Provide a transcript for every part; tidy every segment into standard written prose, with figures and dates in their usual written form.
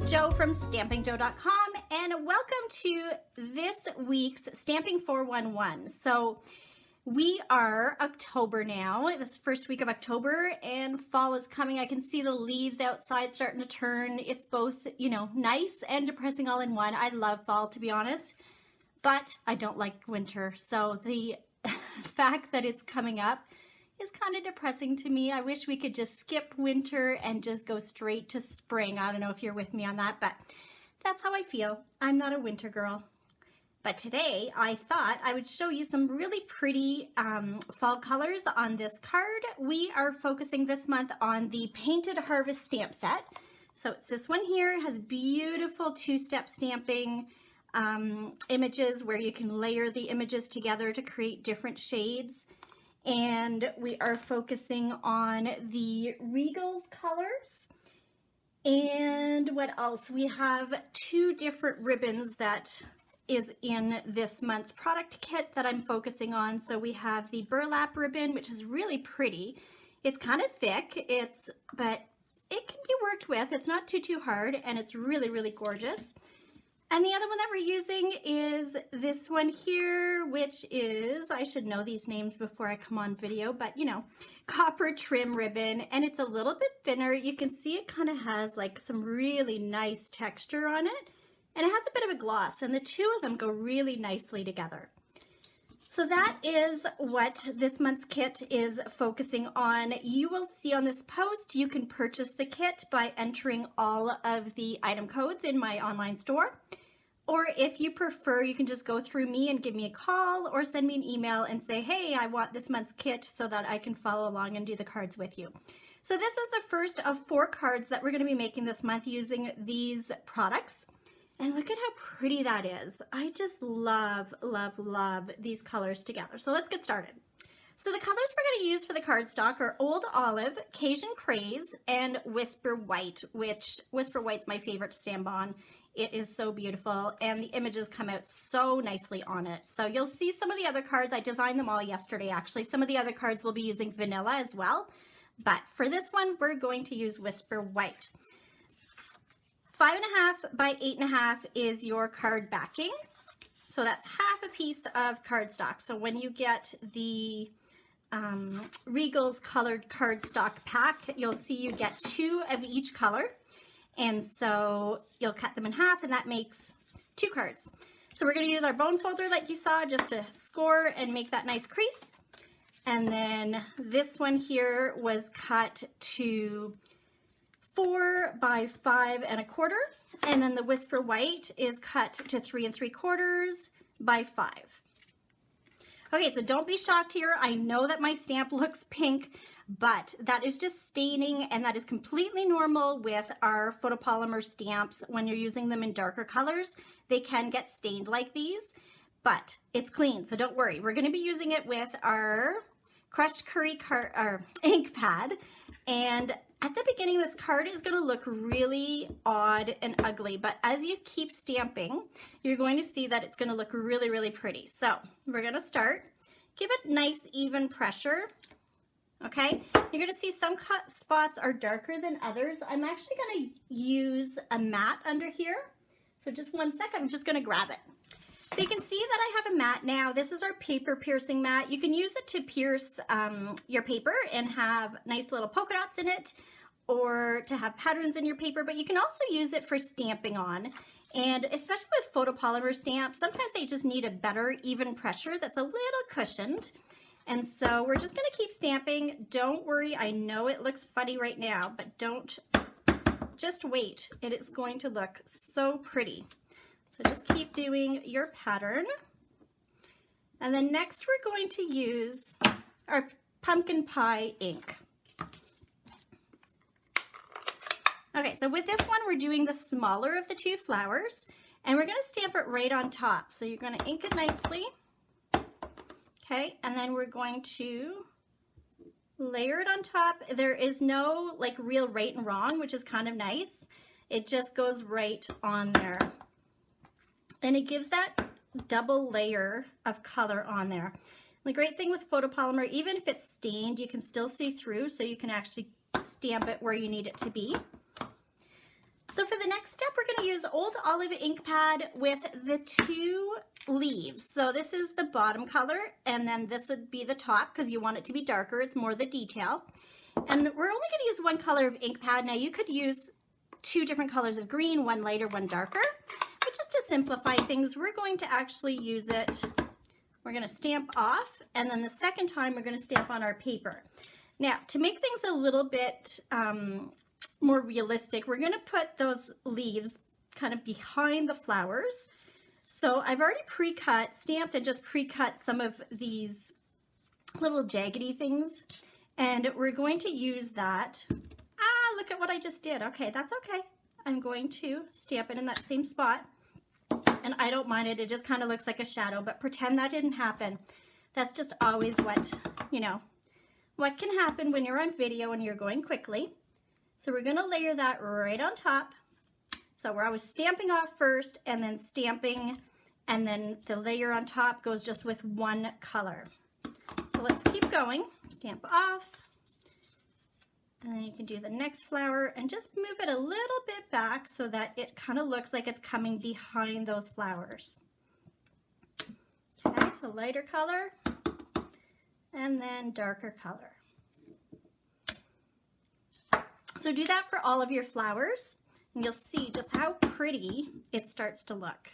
Jo from stampingjo.com, and welcome to this week's Stamping 411. So we are October now, this first week of October, and fall is coming. I can see the leaves outside starting to turn. It's both, nice and depressing all in one. I love fall, to be honest, but I don't like winter. So the fact that it's coming up is kind of depressing to me. I wish we could just skip winter and just go straight to spring. I don't know if you're with me on that, but that's how I feel. I'm not a winter girl. But today I thought I would show you some really pretty fall colors on this card. We are focusing this month on the Painted Harvest stamp set. So it's this one here. It has beautiful two-step stamping images where you can layer the images together to create different shades. And we are focusing on the Regals colors. And what else? We have two different ribbons that is in this month's product kit that I'm focusing on. So we have the burlap ribbon, which is really pretty. It's kind of thick, but it can be worked with. It's not too hard, and it's really, really gorgeous. And the other one that we're using is this one here, which is, I should know these names before I come on video, but copper trim ribbon, and it's a little bit thinner. You can see it kind of has like some really nice texture on it, and it has a bit of a gloss, and the two of them go really nicely together. So that is what this month's kit is focusing on. You will see on this post, you can purchase the kit by entering all of the item codes in my online store. Or if you prefer, you can just go through me and give me a call or send me an email and say, hey, I want this month's kit so that I can follow along and do the cards with you. So this is the first of 4 cards that we're going to be making this month using these products. And look at how pretty that is. I just love, love, love these colors together. So let's get started. So the colors we're going to use for the cardstock are Old Olive, Cajun Craze, and Whisper White, which Whisper White's my favorite to stamp on. It is so beautiful, and the images come out so nicely on it. So you'll see some of the other cards. I designed them all yesterday, actually. Some of the other cards will be using vanilla as well. But for this one, we're going to use Whisper White. 5.5 by 8.5 is your card backing. So that's half a piece of cardstock. So when you get the Regals colored cardstock pack, you'll see you get 2 of each color. And so you'll cut them in half, and that makes 2 cards. So we're going to use our bone folder like you saw just to score and make that nice crease. And then this one here was cut to 4 by 5 1/4, and then the Whisper White is cut to 3 3/4 by 5. Okay, so don't be shocked here. I know that my stamp looks pink, but that is just staining, and that is completely normal with our photopolymer stamps. When you're using them in darker colors, they can get stained like these, but it's clean, so don't worry. We're going to be using it with our crushed curry ink pad, and at the beginning, this card is going to look really odd and ugly, but as you keep stamping, you're going to see that it's going to look really, really pretty. So we're going to start. Give it nice, even pressure. Okay, you're going to see some cut spots are darker than others. I'm actually going to use a mat under here. So just one second, I'm just going to grab it. So you can see that I have a mat now. This is our paper piercing mat. You can use it to pierce your paper and have nice little polka dots in it, or to have patterns in your paper, but you can also use it for stamping on. And especially with photopolymer stamps, sometimes they just need a better even pressure that's a little cushioned. And so we're just gonna keep stamping. Don't worry, I know it looks funny right now, but just wait. It is going to look so pretty. So just keep doing your pattern. And then next we're going to use our pumpkin pie ink. Okay, so with this one, we're doing the smaller of the 2 flowers, and we're going to stamp it right on top. So you're going to ink it nicely. Okay, and then we're going to layer it on top. There is no like real right and wrong, which is kind of nice. It just goes right on there. And it gives that double layer of color on there. The great thing with photopolymer, even if it's stained, you can still see through, so you can actually stamp it where you need it to be. So for the next step, we're going to use Old Olive ink pad with the 2 leaves. So this is the bottom color, and then this would be the top because you want it to be darker. It's more the detail. And we're only going to use 1 color of ink pad. Now you could use 2 different colors of green, 1 lighter, 1 darker. But just to simplify things, we're going to actually use it. We're going to stamp off, and then the second time we're going to stamp on our paper. Now, to make things a little bit more realistic, we're going to put those leaves kind of behind the flowers. So I've already pre-cut, stamped, and just pre-cut some of these little jaggedy things. And we're going to use that. Ah, look at what I just did. Okay, that's okay. I'm going to stamp it in that same spot. And I don't mind it. It just kind of looks like a shadow, but pretend that didn't happen. That's just always what, you know, what can happen when you're on video and you're going quickly. So we're going to layer that right on top. So we're always stamping off first and then stamping, and then the layer on top goes just with 1 color. So let's keep going. Stamp off. And then you can do the next flower and just move it a little bit back so that it kind of looks like it's coming behind those flowers. Okay, so lighter color and then darker color. So do that for all of your flowers, and you'll see just how pretty it starts to look.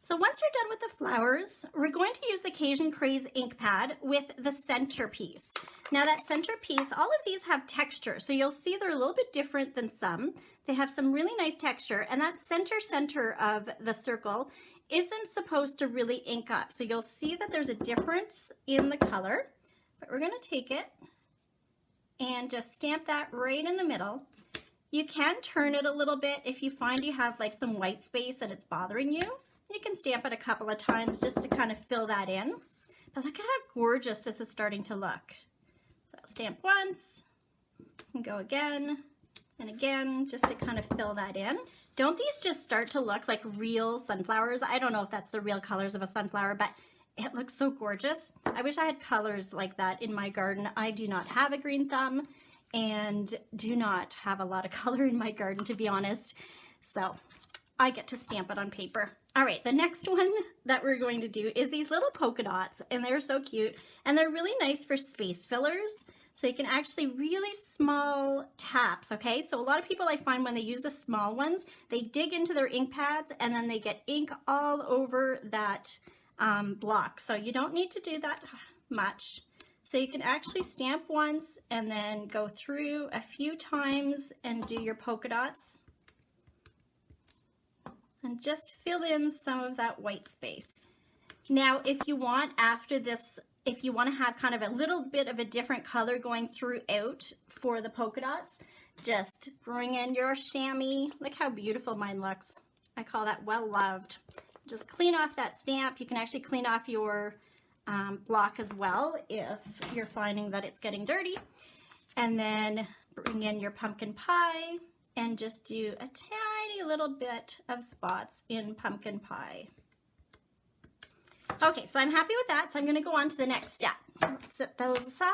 So once you're done with the flowers, we're going to use the Cajun Craze ink pad with the centerpiece. Now that centerpiece, all of these have texture, so you'll see they're a little bit different than some. They have some really nice texture, and that center of the circle isn't supposed to really ink up. So you'll see that there's a difference in the color, but we're going to take it and just stamp that right in the middle. You can turn it a little bit if you find you have like some white space and it's bothering you. You can stamp it a couple of times just to kind of fill that in. But look at how gorgeous this is starting to look. So stamp once and go again and again just to kind of fill that in. Don't these just start to look like real sunflowers? I don't know if that's the real colors of a sunflower, but it looks so gorgeous. I wish I had colors like that in my garden. I do not have a green thumb and do not have a lot of color in my garden, to be honest. So I get to stamp it on paper. All right, the next one that we're going to do is these little polka dots, and they're so cute, and they're really nice for space fillers. So you can actually really small taps, okay? So a lot of people I find when they use the small ones, they dig into their ink pads and then they get ink all over that block. So you don't need to do that much. So you can actually stamp once and then go through a few times and do your polka dots. And just fill in some of that white space. Now, if you want after this, if you want to have kind of a little bit of a different color going throughout for the polka dots, just bring in your chamois. Look how beautiful mine looks. I call that well loved. Just clean off that stamp. You can actually clean off your block as well if you're finding that it's getting dirty. And then bring in your pumpkin pie and just do a tiny little bit of spots in pumpkin pie. Okay, so I'm happy with that, so I'm going to go on to the next step. Let's set those aside,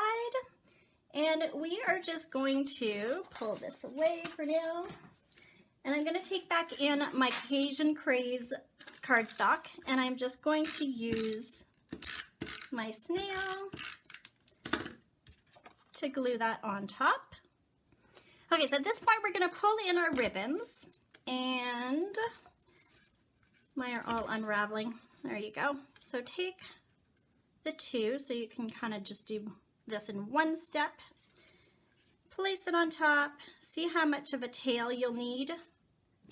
and we are just going to pull this away for now. And I'm going to take back in my Cajun Craze cardstock, and I'm just going to use my snail to glue that on top. Okay, so at this point we're going to pull in our ribbons, and mine are all unraveling. There you go. So take the two, so you can kind of just do this in one step. Place it on top. See how much of a tail you'll need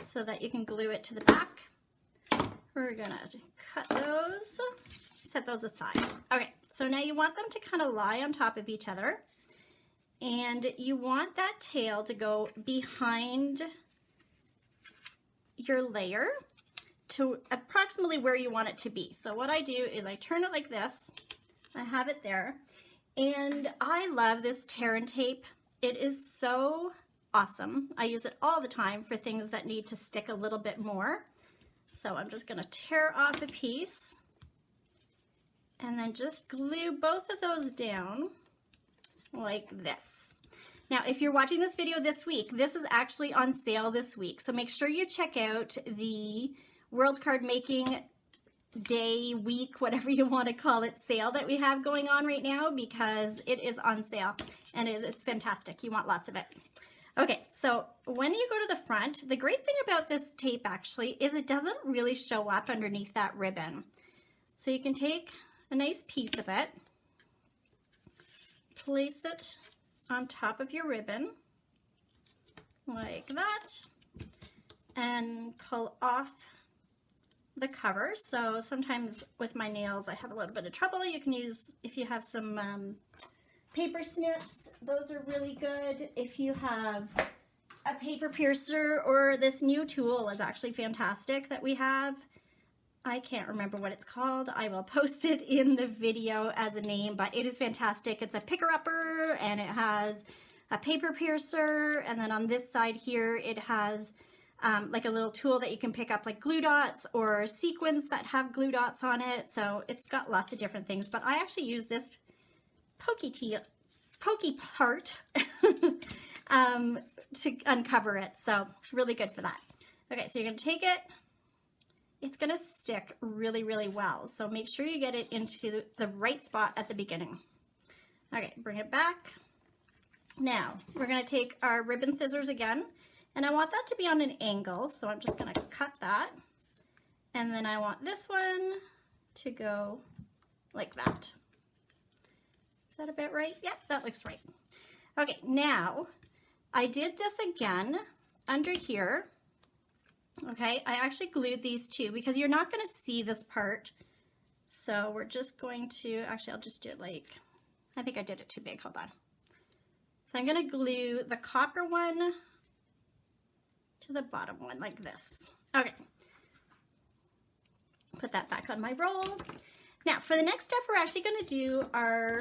so that you can glue it to the back. We're going to cut those, set those aside. Okay, so now you want them to kind of lie on top of each other. And you want that tail to go behind your layer to approximately where you want it to be. So what I do is I turn it like this. I have it there. And I love this tear and tape. It is so awesome. I use it all the time for things that need to stick a little bit more. So I'm just going to tear off a piece and then just glue both of those down like this. Now, if you're watching this video this week, this is actually on sale this week. So make sure you check out the World Card Making Day, week, whatever you want to call it, sale that we have going on right now, because it is on sale and it is fantastic. You want lots of it. Okay, so when you go to the front, the great thing about this tape actually is it doesn't really show up underneath that ribbon. So you can take a nice piece of it, place it on top of your ribbon like that, and pull off the cover. So sometimes with my nails I have a little bit of trouble. You can use, if you have some paper snips, those are really good. If you have a paper piercer, or this new tool is actually fantastic that we have. I can't remember what it's called. I will post it in the video as a name, but it is fantastic. It's a picker-upper and it has a paper piercer, and then on this side here it has like a little tool that you can pick up like glue dots or sequins that have glue dots on it. So it's got lots of different things, but I actually use this pokey part to uncover it. So really good for that. Okay, so you're going to take it. It's going to stick really, really well. So make sure you get it into the right spot at the beginning. Okay, bring it back. Now we're going to take our ribbon scissors again, and I want that to be on an angle. So I'm just going to cut that. And then I want this one to go like that. Is that about right? Yep, that looks right. Okay, now I did this again under here. Okay, I actually glued these two because you're not going to see this part. So we're just going to, actually I'll just do it like, I think I did it too big, hold on. So I'm going to glue the copper one to the bottom one like this. Okay, put that back on my roll. Now for the next step, we're actually going to do our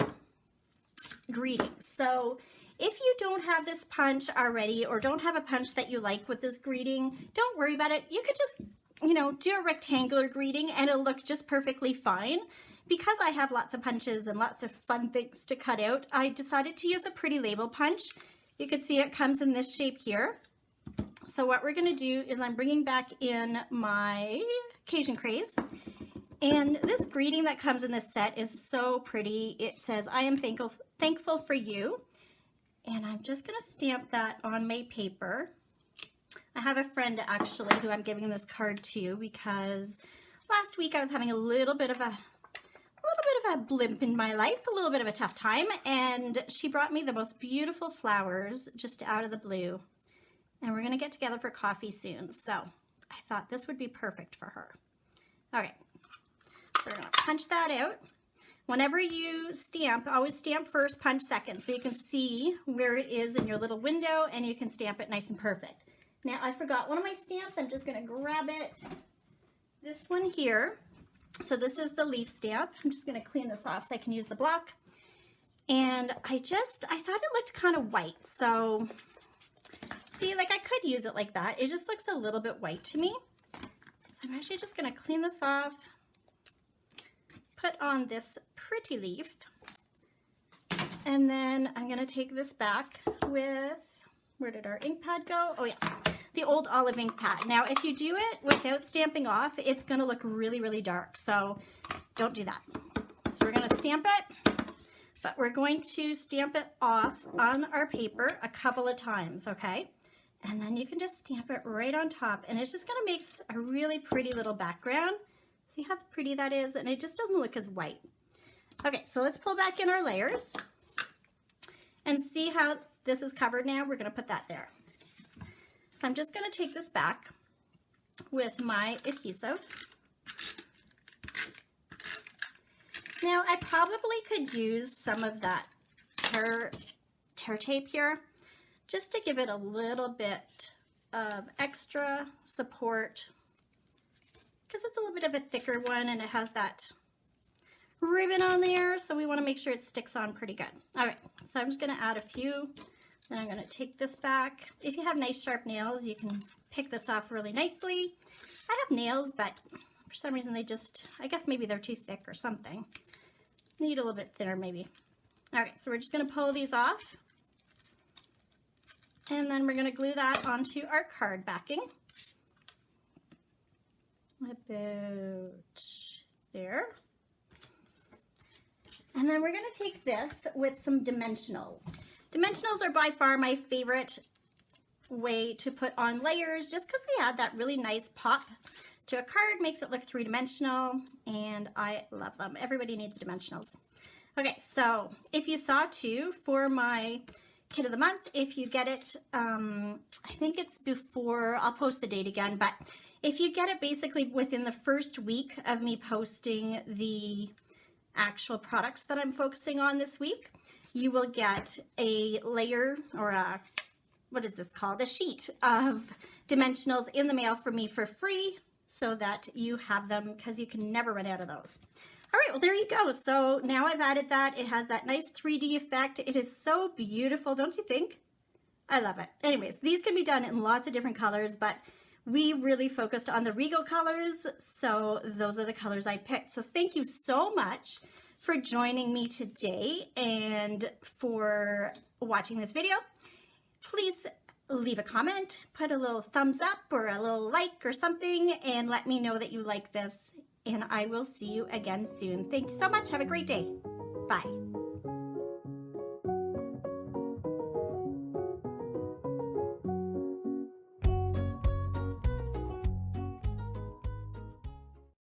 greetings. So if you don't have this punch already, or don't have a punch that you like with this greeting, don't worry about it. You could just, you know, do a rectangular greeting and it'll look just perfectly fine. Because I have lots of punches and lots of fun things to cut out, I decided to use a pretty label punch. You can see it comes in this shape here. So what we're going to do is I'm bringing back in my Cajun Craze. And this greeting that comes in this set is so pretty. It says, "I am thankful for you." And I'm just going to stamp that on my paper. I have a friend actually who I'm giving this card to, because last week I was having a little bit of a blimp in my life, a little bit of a tough time, and she brought me the most beautiful flowers just out of the blue. And we're going to get together for coffee soon. So I thought this would be perfect for her. Okay. So we're going to punch that out. Whenever you stamp, always stamp first, punch second, so you can see where it is in your little window and you can stamp it nice and perfect. Now I forgot one of my stamps. I'm just going to grab it. This one here. So this is the leaf stamp. I'm just going to clean this off so I can use the block. And I thought it looked kind of white. So see, like I could use it like that. It just looks a little bit white to me. So I'm actually just going to clean this off. Put on this pretty leaf, and then I'm going to take this back with, where did our ink pad go? Oh yes, the old olive ink pad. Now if you do it without stamping off, it's going to look really, really dark, so don't do that. So we're going to stamp it, but we're going to stamp it off on our paper a couple of times, okay? And then you can just stamp it right on top, and it's just going to make a really pretty little background. See how pretty that is? And it just doesn't look as white. Okay, so let's pull back in our layers and see how this is covered now. We're going to put that there. So I'm just going to take this back with my adhesive. Now I probably could use some of that tear tape here just to give it a little bit of extra support, because it's a little bit of a thicker one and it has that ribbon on there, so we want to make sure it sticks on pretty good. All right, so I'm just going to add a few, then I'm going to take this back. If you have nice sharp nails, you can pick this off really nicely. I have nails, but for some reason they just, I guess maybe they're too thick or something. Need a little bit thinner maybe. All right, so we're just going to pull these off. And then we're going to glue that onto our card backing. About there. And then we're going to take this with some dimensionals. Dimensionals are by far my favorite way to put on layers, just because they add that really nice pop to a card, makes it look three-dimensional, and I love them. Everybody needs dimensionals. Okay, so if you saw too, for my kit of the month, if you get it, I think it's before, I'll post the date again, but if you get it basically within the first week of me posting the actual products that I'm focusing on this week, you will get a layer, or a, what is this called? A sheet of dimensionals in the mail from me for free, so that you have them, because you can never run out of those. All right, well, there you go. So now I've added that. It has that nice 3D effect. It is so beautiful, don't you think? I love it. Anyways, these can be done in lots of different colors, but we really focused on the Regal colors, so those are the colors I picked. So thank you so much for joining me today and for watching this video. Please leave a comment, put a little thumbs up or a little like or something, and let me know that you like this, and I will see you again soon. Thank you so much. Have a great day. Bye.